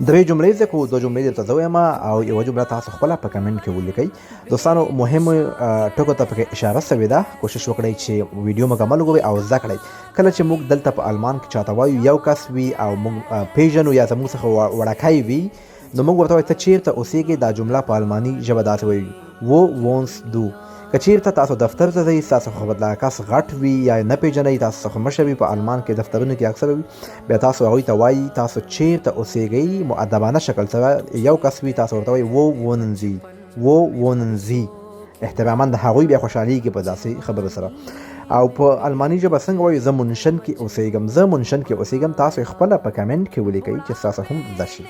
درې جملې زده کوو، 2 جملې درته زه وایم او یوه جمله تاسو خپله په کمنټ کې ولیکئ. دوستانو مهمو ټکو ته پکې اشاره سوې ده، کوشش وکړئ چې ویډیو مکمل وګورئ او زده کړئ. کله چې موږ دلته په آلمان کې چاته وایو یو کس وي او موږ پیژنو یا زموږ څخه وړکی وي، نو موږ ورته وایو ته چیرته اوسېږې. دا جمله په آلماني ژبه داسې وایي wo wohnst du. که چیرته تاسو دفتر ته ځئ، ستاسو څخه دغه کس غټ وي یا نه پیژنئ، تاسو څخه مشر وي، په آلمان کې دفترونو کې اکثره وي، بیا تاسو هغوی ته وایي تاسو چیرته اوسېږئ. مؤدبانه شکل سره یو کس وي، تاسو ورته وایي wo wohnen Sie، wo wohnen Sie. احتراما د هغوی بیا خوشحالېږي په داسې خبرو سره. او په آلماني ژبه څنګه وایو زه منشن کې اوسېږم، زه منشن کې اوسېږم. تاسو خپله په کمنټ کې ولیکئ چې ستاسو هم زده شي.